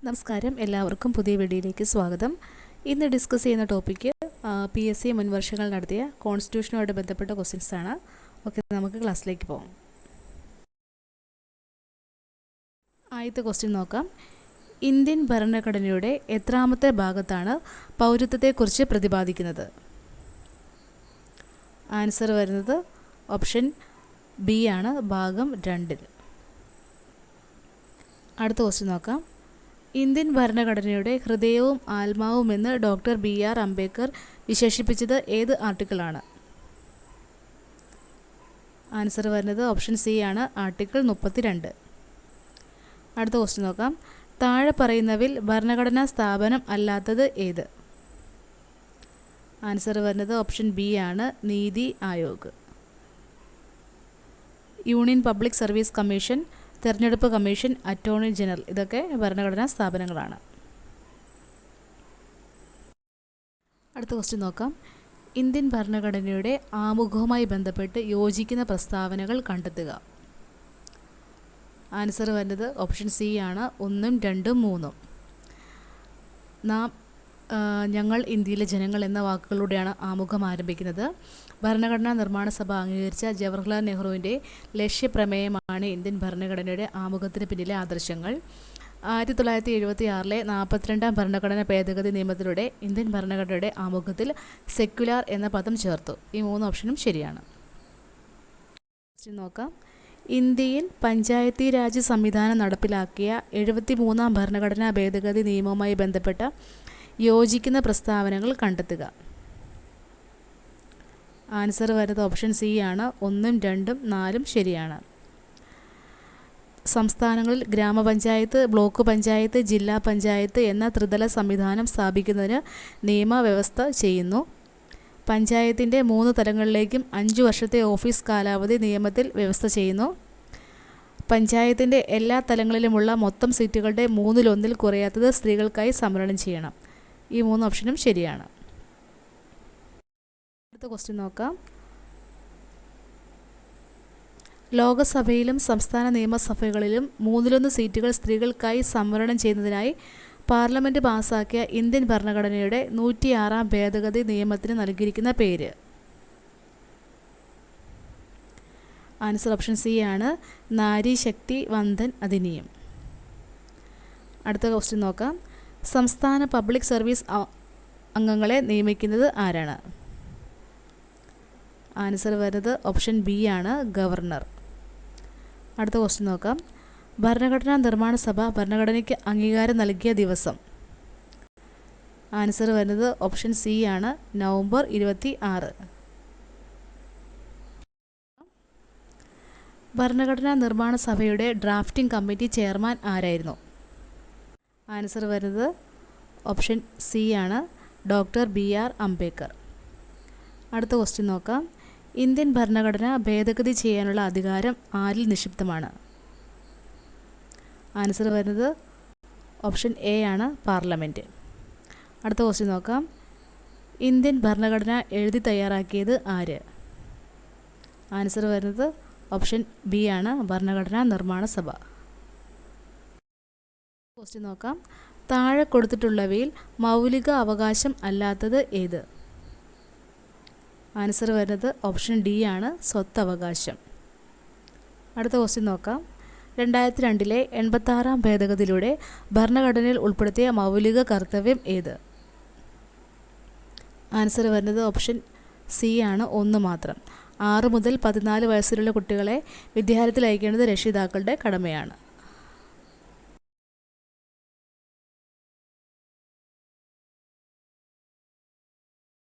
നമസ്കാരം, എല്ലാവർക്കും പുതിയ വീഡിയോയിലേക്ക് സ്വാഗതം. ഇന്ന് ഡിസ്കസ് ചെയ്യുന്ന ടോപ്പിക്ക് PSC മുൻവർഷങ്ങൾ നടത്തിയ കോൺസ്റ്റിറ്റ്യൂഷനുമായിട്ട് ബന്ധപ്പെട്ട ക്വസ്റ്റ്യൻസ് ആണ്. ഓക്കെ, നമുക്ക് ക്ലാസ്സിലേക്ക് പോകാം. ആദ്യത്തെ ക്വസ്റ്റ്യൻ നോക്കാം. ഇന്ത്യൻ ഭരണഘടനയുടെ എത്രാമത്തെ ഭാഗത്താണ് പൗരത്വത്തെക്കുറിച്ച് പ്രതിപാദിക്കുന്നത്? ആൻസർ വരുന്നത് ഓപ്ഷൻ ബി ആണ്, ഭാഗം 2. അടുത്ത ക്വസ്റ്റ്യൻ നോക്കാം. ഇന്ത്യൻ ഭരണഘടനയുടെ ഹൃദയവും ആത്മാവുമെന്ന് ഡോക്ടർ BR അംബേദ്കർ വിശേഷിപ്പിച്ചത് ഏത് ആർട്ടിക്കിളാണ്? ആൻസർ വരുന്നത് ഓപ്ഷൻ സി ആണ്, ആർട്ടിക്കിൾ 32. അടുത്ത ക്വസ്റ്റ്യൻ നോക്കാം. താഴെ പറയുന്നവയിൽ ഭരണഘടനാ സ്ഥാപനം അല്ലാത്തത് ഏത്? ആൻസർ വരുന്നത് ഓപ്ഷൻ ബി ആണ്, NITI Aayog. Union public service commission, തെരഞ്ഞെടുപ്പ് കമ്മീഷൻ, അറ്റോർണി ജനറൽ, ഇതൊക്കെ ഭരണഘടനാ സ്ഥാപനങ്ങളാണ്. അടുത്ത ക്വസ്റ്റ്യൻ നോക്കാം. ഇന്ത്യൻ ഭരണഘടനയുടെ ആമുഖവുമായി ബന്ധപ്പെട്ട് യോജിക്കുന്ന പ്രസ്താവനകൾ കണ്ടെത്തുക. ആൻസർ വരുന്നത് ഓപ്ഷൻ സി ആണ്, 1, 2, 3. ഞങ്ങൾ ഇന്ത്യയിലെ ജനങ്ങൾ എന്ന വാക്കുകളിലൂടെയാണ് ആമുഖം ആരംഭിക്കുന്നത്. ഭരണഘടനാ നിർമ്മാണ സഭ അംഗീകരിച്ച ജവഹർലാൽ നെഹ്റുവിൻ്റെ ലക്ഷ്യപ്രമേയമാണ് ഇന്ത്യൻ ഭരണഘടനയുടെ ആമുഖത്തിന് പിന്നിലെ ആദർശങ്ങൾ. 1976 42-ാം ഭരണഘടനാ ഭേദഗതി നിയമത്തിലൂടെ ഇന്ത്യൻ ഭരണഘടനയുടെ ആമുഖത്തിൽ സെക്യുലാർ എന്ന പദം ചേർത്തു. ഈ 3 ഓപ്ഷനും ശരിയാണ്. നോക്കാം. ഇന്ത്യയിൽ പഞ്ചായത്തി രാജ് സംവിധാനം നടപ്പിലാക്കിയ 73-ാം ഭരണഘടനാ ഭേദഗതി നിയമവുമായി ബന്ധപ്പെട്ട യോജിക്കുന്ന പ്രസ്താവനകൾ കണ്ടെത്തുക. ആൻസർ വരുന്നത് ഓപ്ഷൻ സി ആണ്, 1, 2, 4 ശരിയാണ്. സംസ്ഥാനങ്ങളിൽ ഗ്രാമപഞ്ചായത്ത്, ബ്ലോക്ക് പഞ്ചായത്ത്, ജില്ലാ പഞ്ചായത്ത് എന്ന ത്രിതല സംവിധാനം സ്ഥാപിക്കുന്നതിന് നിയമവ്യവസ്ഥ ചെയ്യുന്നു. പഞ്ചായത്തിൻ്റെ 3 തലങ്ങളിലേക്കും 5 വർഷത്തെ ഓഫീസ് കാലാവധി നിയമത്തിൽ വ്യവസ്ഥ ചെയ്യുന്നു. പഞ്ചായത്തിൻ്റെ എല്ലാ തലങ്ങളിലുമുള്ള മൊത്തം സീറ്റുകളുടെ 1/3 കുറയാത്തത് സ്ത്രീകൾക്കായി സംവരണം ചെയ്യണം. ഈ 3 ഓപ്ഷനും ശരിയാണ്. അടുത്ത ക്വസ്റ്റ്യൻ നോക്കാം. ലോകസഭയിലും സംസ്ഥാന നിയമസഭകളിലും 1/3 സീറ്റുകൾ സ്ത്രീകൾക്കായി സംവരണം ചെയ്യുന്നതിനായി പാർലമെൻറ്റ് പാസാക്കിയ ഇന്ത്യൻ ഭരണഘടനയുടെ 106-ാം ഭേദഗതി നിയമത്തിന് നൽകിയിരിക്കുന്ന പേര്? ആൻസർ ഓപ്ഷൻ സി ആണ്, നാരി ശക്തി വന്ദൻ അധിനിയം. അടുത്ത ക്വസ്റ്റ്യൻ നോക്കാം. സംസ്ഥാന പബ്ലിക് സർവീസ് അംഗങ്ങളെ നിയമിക്കുന്നത് ആരാണ്? ആൻസർ വരുന്നത് ഓപ്ഷൻ ബി ആണ്, ഗവർണർ. അടുത്ത ക്വസ്റ്റ്യൻ നോക്കാം. ഭരണഘടനാ നിർമ്മാണ സഭ ഭരണഘടനയ്ക്ക് അംഗീകാരം നൽകിയ ദിവസം? ആൻസർ വരുന്നത് ഓപ്ഷൻ സി ആണ്, നവംബർ 26. ഭരണഘടനാ നിർമ്മാണ സഭയുടെ ഡ്രാഫ്റ്റിംഗ് കമ്മിറ്റി ചെയർമാൻ ആരായിരുന്നു? ആൻസർ വരുന്നത് ഓപ്ഷൻ സി ആണ്, ഡോക്ടർ BR അംബേദ്കർ. അടുത്ത ക്വസ്റ്റ്യൻ നോക്കാം. ഇന്ത്യൻ ഭരണഘടന ഭേദഗതി ചെയ്യാനുള്ള അധികാരം ആരിൽ നിക്ഷിപ്തമാണ്? ആൻസർ വരുന്നത് ഓപ്ഷൻ എ ആണ്, പാർലമെൻറ്റ്. അടുത്ത ക്വസ്റ്റ്യൻ നോക്കാം. ഇന്ത്യൻ ഭരണഘടന എഴുതി തയ്യാറാക്കിയത് ആര്? ആൻസർ വരുന്നത് ഓപ്ഷൻ ബി ആണ്, ഭരണഘടനാ നിർമ്മാണ സഭ. ക്വസ്റ്റ്യൻ നോക്കാം. താഴെ കൊടുത്തിട്ടുള്ളവയിൽ മൗലിക അവകാശം അല്ലാത്തത് ഏത്? ആൻസർ വരുന്നത് ഓപ്ഷൻ ഡി ആണ്, സ്വത്തവകാശം. അടുത്ത ക്വസ്റ്റ്യൻ നോക്കാം. 2002 86-ാം ഭേദഗതിയിലൂടെ ഭരണഘടനയിൽ ഉൾപ്പെടുത്തിയ മൗലിക കർത്തവ്യം ഏത്? ആൻസർ വരുന്നത് ഓപ്ഷൻ സി ആണ്, 1 മാത്രം. 6 മുതൽ 14 വയസ്സിലുള്ള കുട്ടികളെ വിദ്യാലയത്തിൽ അയക്കേണ്ടത് രക്ഷിതാക്കളുടെ കടമയാണ്.